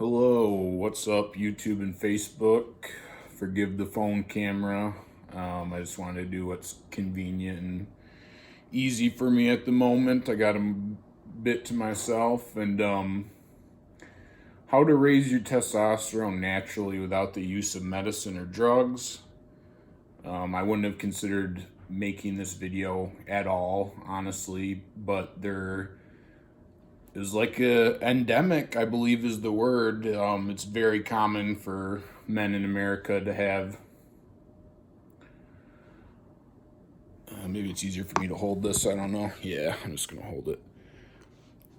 Hello, what's up YouTube and Facebook? Forgive the phone camera. I just wanted to do what's convenient and easy for me at the moment. I got a bit to myself and how to raise your testosterone naturally without the use of medicine or drugs. I wouldn't have considered making this video at all, honestly, but there is like a endemic, I believe is the word. It's very common for men in America to have. Maybe it's easier for me to hold this. I don't know. Yeah, I'm just gonna hold it.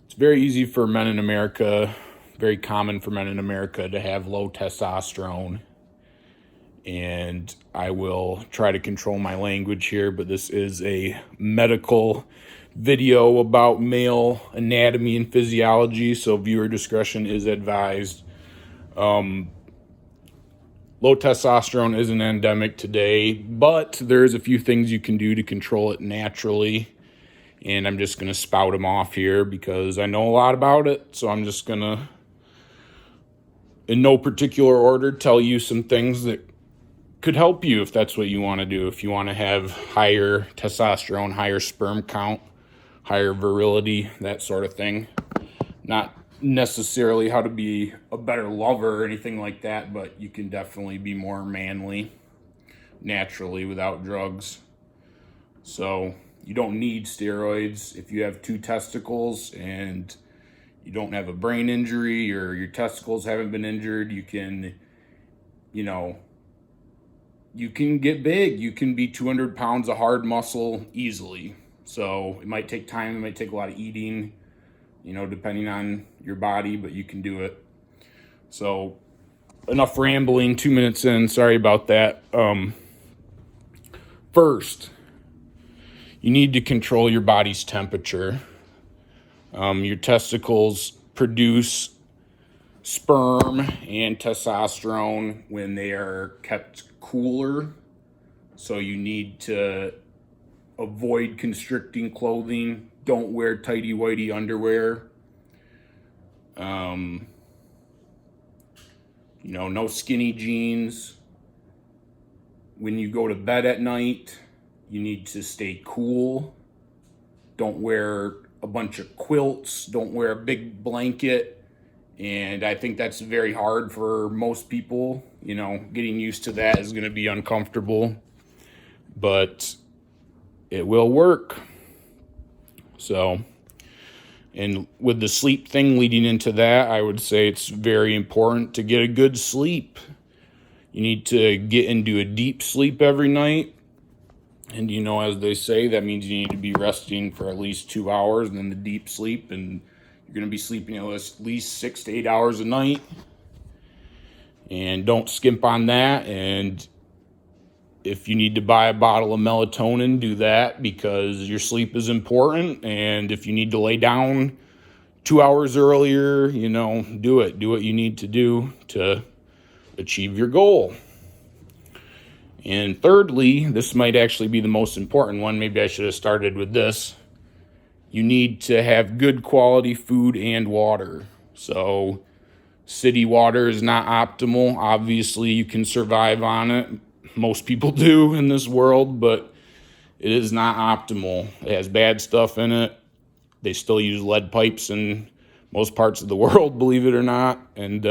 It's very easy for men in America, very common for men in America to have low testosterone. And I will try to control my language here, but this is a medical video about male anatomy and physiology, so viewer discretion is advised. Low testosterone is an endemic today, but there's a few things you can do to control it naturally, and I'm just going to spout them off here because I know a lot about it, so I'm just going to, in no particular order, tell you some things that could help you if that's what you want to do. If you want to have higher testosterone, higher sperm count, higher virility, that sort of thing. Not necessarily how to be a better lover or anything like that, but you can definitely be more manly naturally without drugs. So you don't need steroids. If you have two testicles and you don't have a brain injury or your testicles haven't been injured, you can get big. You can be 200 pounds of hard muscle easily. So it might take time. It might take a lot of eating, depending on your body, but you can do it. So enough rambling, 2 minutes in. Sorry about that. First, you need to control your body's temperature. Your testicles produce sperm and testosterone when they are kept cooler. So you need to avoid constricting clothing. Don't wear tighty-whitey underwear. No skinny jeans. When you go to bed at night, you need to stay cool. Don't wear a bunch of quilts. Don't wear a big blanket. And I think that's very hard for most people. Getting used to that is going to be uncomfortable, but it will work. So, and with the sleep thing leading into that, I would say it's very important to get a good sleep. You need to get into a deep sleep every night. And as they say, that means you need to be resting for at least 2 hours and then the deep sleep. And you're going to be sleeping at least 6 to 8 hours a night. And don't skimp on that. And if you need to buy a bottle of melatonin, do that because your sleep is important. And if you need to lay down 2 hours earlier, do it. Do what you need to do to achieve your goal. And thirdly, this might actually be the most important one. Maybe I should have started with this. You need to have good quality food and water. So city water is not optimal. Obviously, you can survive on it. Most people do in this world, but it is not optimal. It has bad stuff in it. They still use lead pipes in most parts of the world, believe it or not. And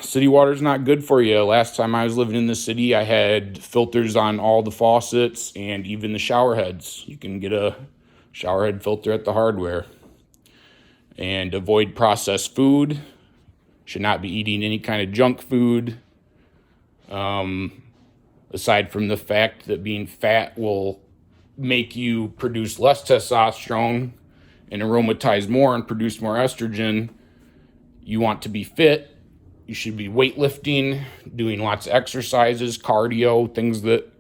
city water is not good for you. Last time I was living in the city, I had filters on all the faucets and even the shower heads. You can get a shower head filter at the hardware. And avoid processed food. Should not be eating any kind of junk food. Aside from the fact that being fat will make you produce less testosterone and aromatize more and produce more estrogen, you want to be fit. You should be weightlifting, doing lots of exercises, cardio, things that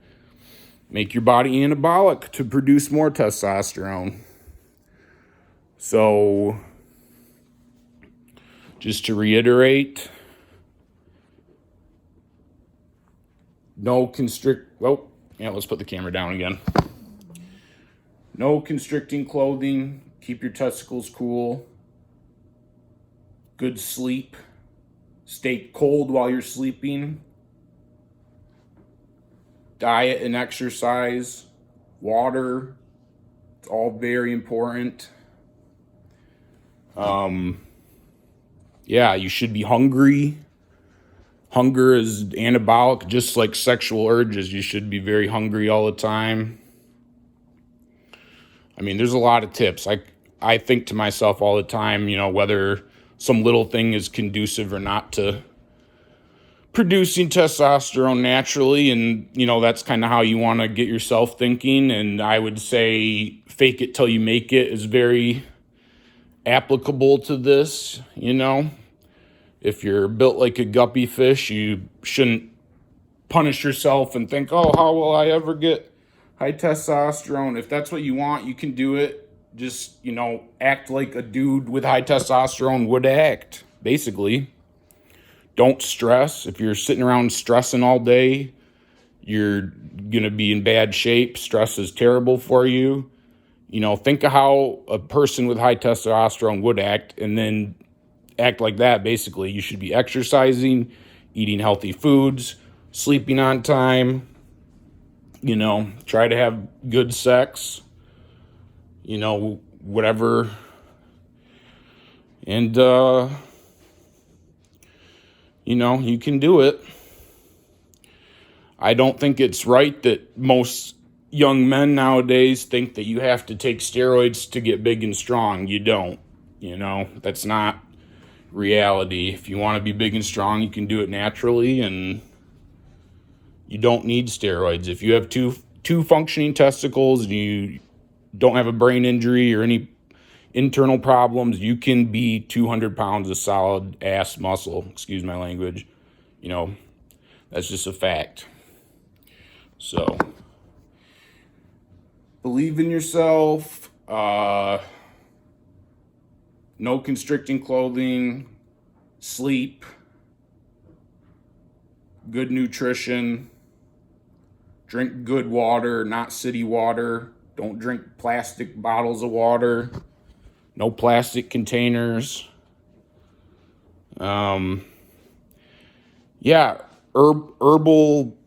make your body anabolic to produce more testosterone. So, just to reiterate, let's put the camera down again. No constricting clothing. Keep your testicles cool. good sleep, stay cold while you're sleeping, diet and exercise, water, it's all very important. Yeah, you should be hungry. Hunger is anabolic, just like sexual urges. You should be very hungry all the time. I mean, there's a lot of tips. I think to myself all the time, whether some little thing is conducive or not to producing testosterone naturally. And, that's kind of how you want to get yourself thinking. And I would say fake it till you make it is very applicable to this. If you're built like a guppy fish, you shouldn't punish yourself and think, oh, how will I ever get high testosterone? If that's what you want, you can do it. Just, act like a dude with high testosterone would act, basically. Don't stress. If you're sitting around stressing all day, you're going to be in bad shape. Stress is terrible for you. Think of how a person with high testosterone would act, and then act like that. Basically, you should be exercising, eating healthy foods, sleeping on time, try to have good sex, whatever. And, you can do it. I don't think it's right that most young men nowadays think that you have to take steroids to get big and strong. You don't, that's not reality. If you want to be big and strong, you can do it naturally, and you don't need steroids. If you have two functioning testicles and you don't have a brain injury or any internal problems, you can be 200 pounds of solid ass muscle. Excuse my language. That's just a fact. So, believe in yourself. No constricting clothing, sleep, good nutrition, drink good water, not city water. Don't drink plastic bottles of water. No plastic containers. Herbal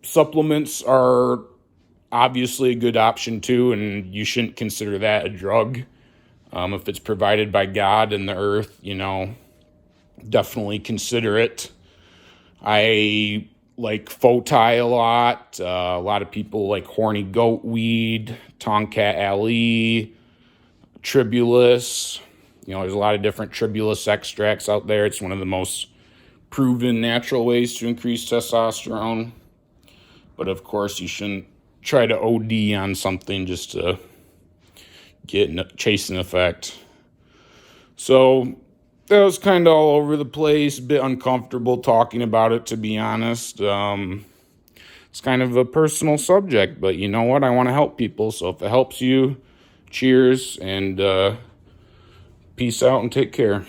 supplements are obviously a good option too, and you shouldn't consider that a drug. If it's provided by God and the earth, definitely consider it. I like Fotai a lot. A lot of people like horny goat weed, Tonkat Ali, Tribulus. There's a lot of different Tribulus extracts out there. It's one of the most proven natural ways to increase testosterone. But of course, you shouldn't try to OD on something just to chase an effect. So that was kind of all over the place, a bit uncomfortable talking about it, to be honest. It's kind of a personal subject, but you know what? I want to help people. So if it helps you, cheers, and peace out and take care.